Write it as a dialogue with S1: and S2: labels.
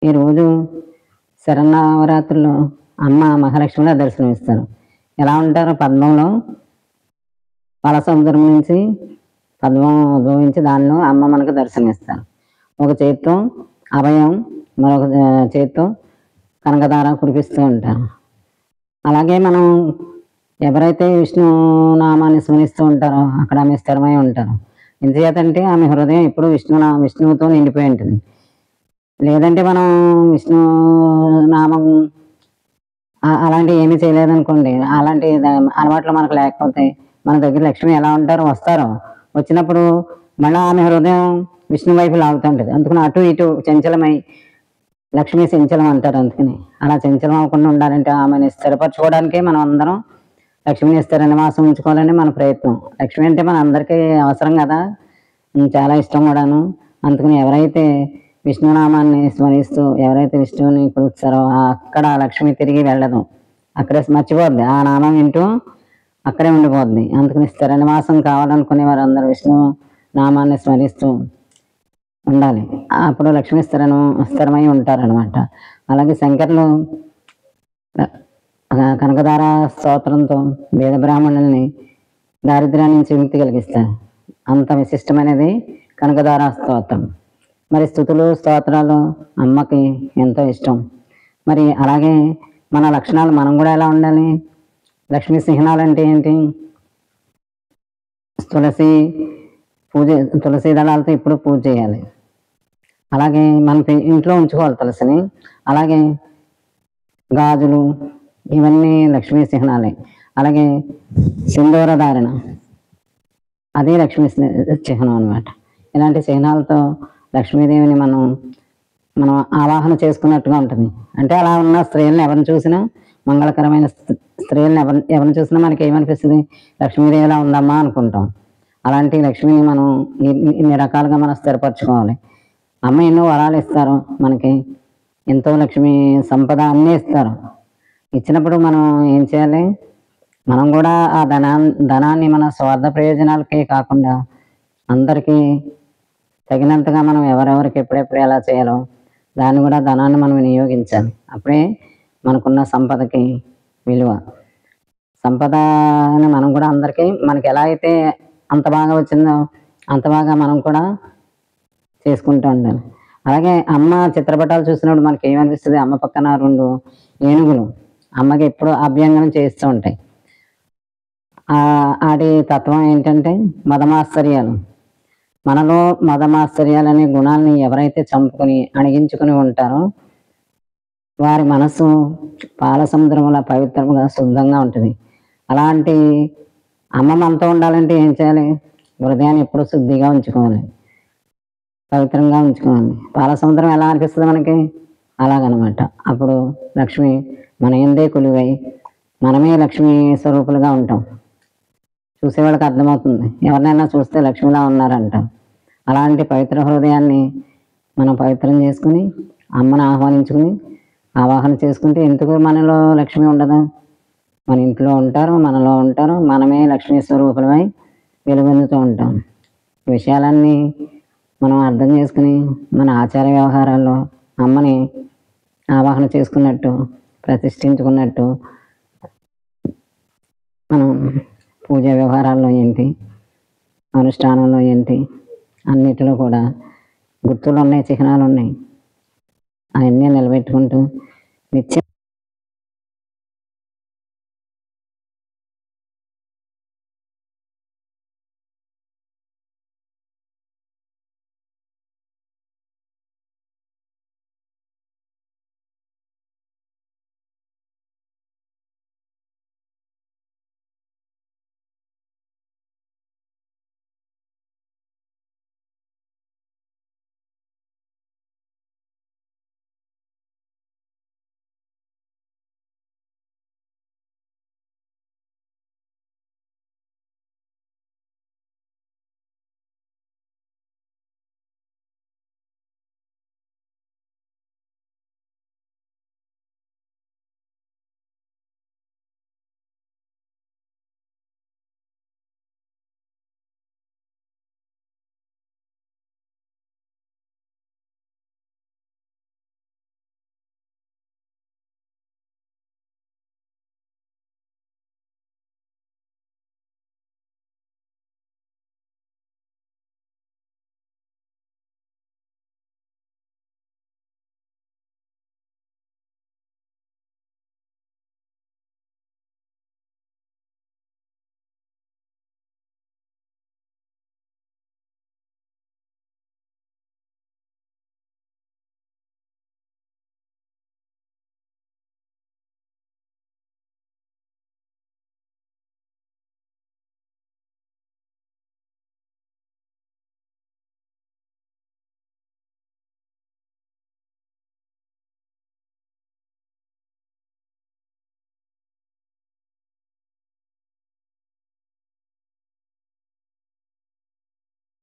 S1: ఈరోజు శరన్నవరాత్రుల్లో అమ్మ మహాలక్ష్మిలా దర్శనమిస్తారు. ఎలా ఉంటారు? పద్మంలో పాలసముద్రం నుంచి పద్మం ఉద్భవించి దానిలో అమ్మ మనకు దర్శనమిస్తారు. ఒక చేత్తో అభయం, మరొక చేత్తో కనకధార కురిపిస్తూ ఉంటారు. అలాగే మనం ఎవరైతే విష్ణు నామాన్ని స్మరిస్తూ ఉంటారో అక్కడ ఆమె స్థిరమై ఉంటారు. ఎందుచేతంటే ఆమె హృదయం ఎప్పుడు విష్ణువుతో నిండిపోయి ఉంటుంది. లేదంటే మనం విష్ణు నామం అలాంటివి ఏమీ చేయలేదనుకోండి, అలాంటి అలవాట్లు మనకు లేకపోతే మన దగ్గర లక్ష్మి ఎలా ఉంటారో వస్తారో, వచ్చినప్పుడు మళ్ళీ ఆమె హృదయం విష్ణు వైపు లాగుతుంటుంది. అందుకని అటు ఇటు చంచలమై లక్ష్మీ చంచలం అంటారు. అందుకని అలా చంచలం అవ్వకుండా ఉండాలంటే ఆమెను స్థిరపరచుకోవడానికే మనం అందరం లక్ష్మిని స్థిర నివాసం ఉంచుకోవాలని మన ప్రయత్నం. లక్ష్మి అంటే మన అందరికీ అవసరం కదా, చాలా ఇష్టం కూడాను. అందుకని ఎవరైతే విష్ణునామాన్ని స్మరిస్తూ ఎవరైతే విష్ణువుని కొలుస్తారో అక్కడ లక్ష్మి తిరిగి వెళ్ళదు, అక్కడే మర్చిపోద్ది. ఆ నామం వింటూ అక్కడే ఉండిపోద్ది. అందుకని స్థిర నివాసం కావాలనుకునే వారందరూ విష్ణు నామాన్ని స్మరిస్తూ ఉండాలి. అప్పుడు లక్ష్మి స్థిరమై ఉంటారనమాట. అలాగే శంకర్లు కనకధార స్తోత్రంతో వేద బ్రాహ్మణుల్ని దారిద్ర్యాన్ని నుంచి విముక్తి కలిగిస్తారు. అంత విశిష్టమైనది కనకధార స్తోత్రం. మరి స్తుతులు స్తోత్రాలు అమ్మకి ఎంతో ఇష్టం. మరి అలాగే మన లక్షణాలు మనం కూడా ఎలా ఉండాలి? లక్ష్మీ చిహ్నాలు అంటే ఏంటి? తులసి దళాలతో ఇప్పుడు పూజ చేయాలి. అలాగే మనం ఇంట్లో ఉంచుకోవాలి తులసిని. అలాగే గాజులు ఇవన్నీ లక్ష్మీ చిహ్నాలే. అలాగే సింధూర ధారణ అది లక్ష్మీ చిహ్నం అనమాట. ఇలాంటి చిహ్నాలతో లక్ష్మీదేవిని మనం ఆవాహన చేసుకున్నట్టుగా ఉంటుంది. అంటే అలా ఉన్న స్త్రీలను ఎవరిని చూసినా, మంగళకరమైన స్త్రీలను ఎవరిని చూసినా మనకి ఏమనిపిస్తుంది? లక్ష్మీదేవిలా ఉందమ్మా అనుకుంటాం. అలాంటి లక్ష్మిని మనం ఇన్ని రకాలుగా మనం స్థిరపరచుకోవాలి. అమ్మ ఎన్నో వరాలు ఇస్తారు మనకి, ఎంతో లక్ష్మీ సంపద అన్నీ ఇస్తారు. ఇచ్చినప్పుడు మనం ఏం చేయాలి? మనం కూడా ఆ ధనాన్ని మన స్వార్థ ప్రయోజనాలకే కాకుండా అందరికీ తగినంతగా మనం ఎవరెవరికి ఎప్పుడెప్పుడు ఎలా చేయాలో ధనాన్ని మనం వినియోగించాలి. అప్పుడే మనకున్న సంపదకి విలువ. సంపదని మనం కూడా అందరికీ మనకి ఎలా అయితే అంత బాగా వచ్చిందో అంత బాగా మనం కూడా చేసుకుంటూ ఉండాలి. అలాగే అమ్మ చిత్రపటాలు చూసినప్పుడు మనకి ఏమనిపిస్తుంది? అమ్మ పక్కన 2 ఏనుగులు అమ్మకి ఎప్పుడు అభ్యంగనం చేస్తూ ఉంటాయి. ఆడి తత్వం ఏంటంటే మదమాశ్చర్యాలు. మనలో మదమాశ్చర్యాలనే గుణాలని ఎవరైతే చంపుకొని అణిగించుకుని ఉంటారో వారి మనసు పాల సముద్రంలో పవిత్రంగా శుద్ధంగా ఉంటుంది. అలాంటి అమ్మ మనతో ఉండాలంటే ఏం చేయాలి? హృదయాన్ని ఎప్పుడు శుద్ధిగా ఉంచుకోవాలి, పవిత్రంగా ఉంచుకోవాలి. పాల సముద్రం ఎలా అనిపిస్తుంది మనకి? అలాగనమాట. అప్పుడు లక్ష్మి మన ఎందే కొలువై మనమే లక్ష్మీ స్వరూపులుగా ఉంటాం. చూసేవాళ్ళకి అర్థమవుతుంది, ఎవరినైనా చూస్తే లక్ష్మిలా ఉన్నారంట. అలాంటి పవిత్ర హృదయాన్ని మనం పవిత్రం చేసుకుని అమ్మను ఆవాహన చేసుకుంటే ఎందుకు మనలో లక్ష్మి ఉండదు? మన ఇంట్లో ఉంటారు, మనలో ఉంటారు, మనమే లక్ష్మీ స్వరూపులమై వెలుగొందుతూ ఉంటాం. ఈ విషయాలన్నీ మనం అర్థం చేసుకుని మన ఆచార వ్యవహారాల్లో అమ్మని ఆవాహన చేసుకున్నట్టు, ప్రతిష్ఠించుకున్నట్టు మనం పూజా వ్యవహారాల్లో ఏంటి, అనుష్ఠానంలో ఏంటి, అన్నిటిలో కూడా గుర్తులు ఉన్నాయి, చిహ్నాలు ఉన్నాయి. అవన్నీ నిలబెట్టుకుంటూ నిత్యం